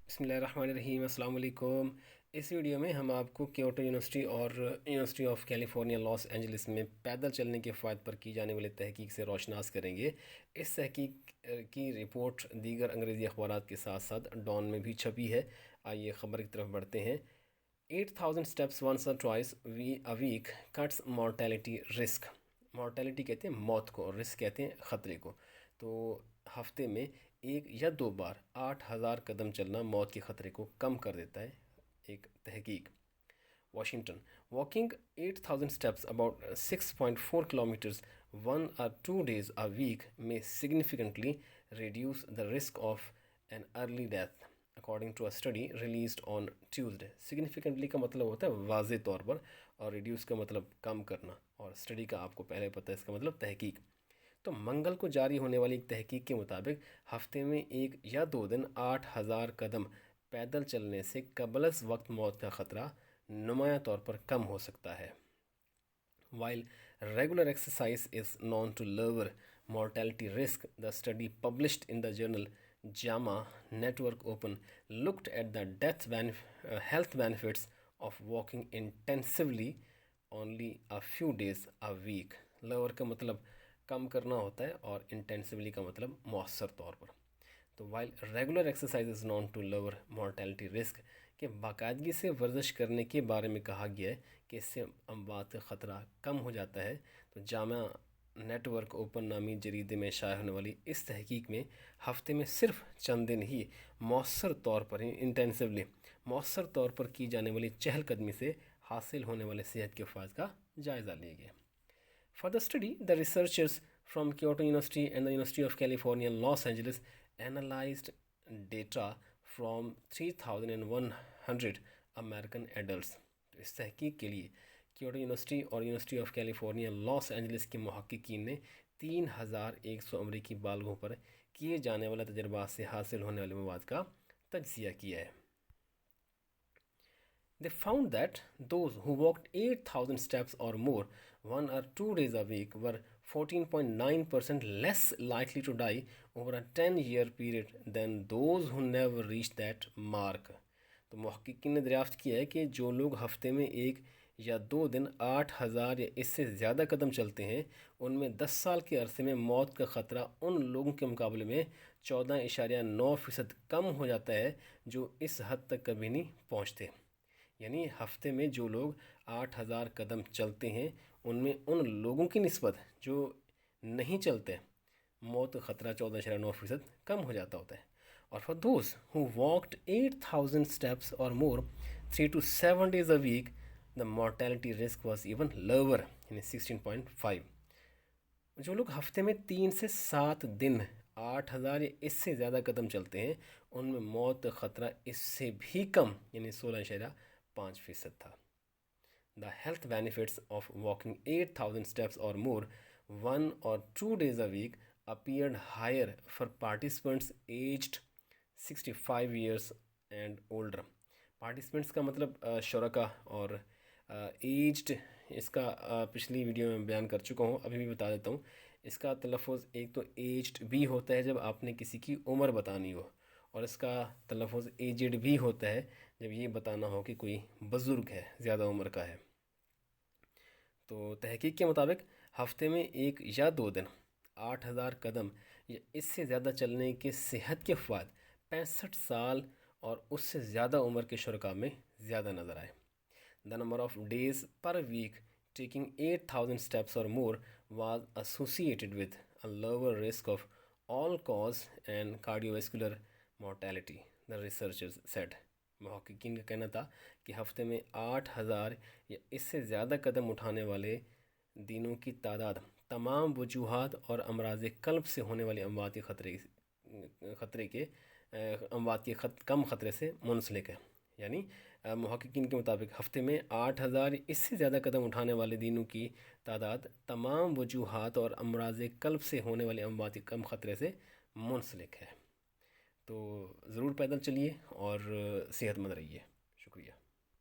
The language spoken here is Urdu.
بسم اللہ الرحمن الرحیم، السلام علیکم۔ اس ویڈیو میں ہم آپ کو کیوٹو یونیورسٹی اور university of California Los Angeles میں پیدل چلنے کے فوائد پر کی جانے والی تحقیق سے روشناس کریں گے۔ اس تحقیق کی رپورٹ دیگر انگریزی اخبارات کے ساتھ ساتھ ڈان میں بھی چھپی ہے۔ آئیے خبر کی طرف بڑھتے ہیں۔ 8000 steps once or twice a week cuts mortality risk۔ Mortality کہتے ہیں موت کو، اور رسک کہتے ہیں خطرے کو۔ تو ہفتے میں ایک یا دو بار 8000 قدم چلنا موت کے خطرے کو کم کر دیتا ہے، ایک تحقیق۔ Washington, walking 8000 steps about 6.4 kilometers 1 or 2 days a week may significantly reduce the risk of an early death according to a study released on Tuesday۔ significantly کا مطلب ہوتا ہے واضح طور پر، اور reduce کا مطلب کم کرنا، اور study کا آپ کو پہلے پتہ ہے اس کا مطلب تحقیق۔ تو منگل کو جاری ہونے والی ایک تحقیق کے مطابق ہفتے میں ایک یا دو دن 8000 قدم پیدل چلنے سے قبل از وقت موت کا خطرہ نمایاں طور پر کم ہو سکتا ہے۔ While regular exercise is known to lower mortality risk, the study published in the journal JAMA Network Open looked at the health benefits of walking intensively only a few days a week۔ lower کا مطلب کم کرنا ہوتا ہے، اور انٹینسولی کا مطلب مؤثر طور پر۔ تو while regular exercise is known to lower mortality risk, کہ باقاعدگی سے ورزش کرنے کے بارے میں کہا گیا ہے کہ اس سے اموات کا خطرہ کم ہو جاتا ہے۔ تو جامعہ نیٹ ورک اوپن نامی جریدے میں شائع ہونے والی اس تحقیق میں ہفتے میں صرف چند دن ہی مؤثر طور پر انٹینسولی مؤثر طور پر کی جانے والی چہل قدمی سے حاصل ہونے والے صحت کے فوائد کا جائزہ لیا گیا۔ For the study, the researchers from Kyoto University and the University of California, Los Angeles analyzed data from 3100 American adults۔ تو اس تحقیق کے لیے کیوٹو یونیورسٹی اور university of California Los Angeles کے محققین نے 3100 امریکی بالغوں پر کیے جانے والے تجربات سے حاصل ہونے والے مواد کا تجزیہ کیا ہے۔ They found that those who walked 8000 steps or more 1 or 2 days a week were 14.9% less likely to die over a 10-year period than those who never reached that mark۔ تو محققین نے دریافت کیا ہے کہ جو لوگ ہفتے میں ایک یا دو دن 8000 یا اس سے زیادہ قدم چلتے ہیں، ان میں 10 سال کے عرصے میں موت کا خطرہ ان لوگوں کے مقابلے میں 14.9% کم ہو جاتا ہے جو اس حد تک کبھی نہیں پہنچتے۔ یعنی ہفتے میں جو لوگ 8000 قدم چلتے ہیں، ان میں ان لوگوں کی نسبت جو نہیں چلتے، موت کا خطرہ 14.9% کم ہو جاتا ہوتا ہے۔ اور for those who walked 8000 steps or more 3 to 7 days a week, the mortality risk was even lower، یعنی 16.5۔ جو لوگ ہفتے میں 3 سے 7 دن 8000 یا اس سے زیادہ قدم چلتے ہیں، ان میں موت کا خطرہ اس سے بھی کم، یعنی 16.5% تھا۔ The health benefits of walking 8000 steps or more 1 or 2 days a week appeared higher for participants aged 65 years and older۔ Participants کا مطلب شرکا، اور ایجڈ اس کا پچھلی ویڈیو میں بیان کر چکا ہوں، ابھی بھی بتا دیتا ہوں۔ اس کا تلفظ ایک تو ایجڈ بھی ہوتا ہے جب آپ نے کسی کی عمر بتانی ہو، اور اس کا تلفظ ایجڈ بھی ہوتا ہے جب یہ بتانا ہو کہ کوئی بزرگ ہے، زیادہ عمر کا ہے۔ تو تحقیق کے مطابق ہفتے میں ایک یا دو دن 8000 قدم یا اس سے زیادہ چلنے کے صحت کے فوائد 65 سال اور اس سے زیادہ عمر کے شرکاء میں زیادہ نظر آئے۔ The number of days per week taking 8000 steps or more was associated with a lower risk of all-cause and cardiovascular mortality، the researchers said۔ محققین کا کہنا تھا کہ ہفتے میں 8000 یا اس سے زیادہ قدم اٹھانے والے دنوں کی تعداد تمام وجوہات اور امراض قلب سے ہونے والے اموات کے کم خطرے سے منسلک ہے۔ یعنی محققین کے مطابق ہفتے میں 8000 اس سے زیادہ قدم اٹھانے والے دنوں کی تعداد تمام وجوہات اور امراض قلب سے ہونے والے اموات کے کم خطرے سے منسلک ہے۔ تو ضرور پیدل چلیے اور صحت مند رہیے۔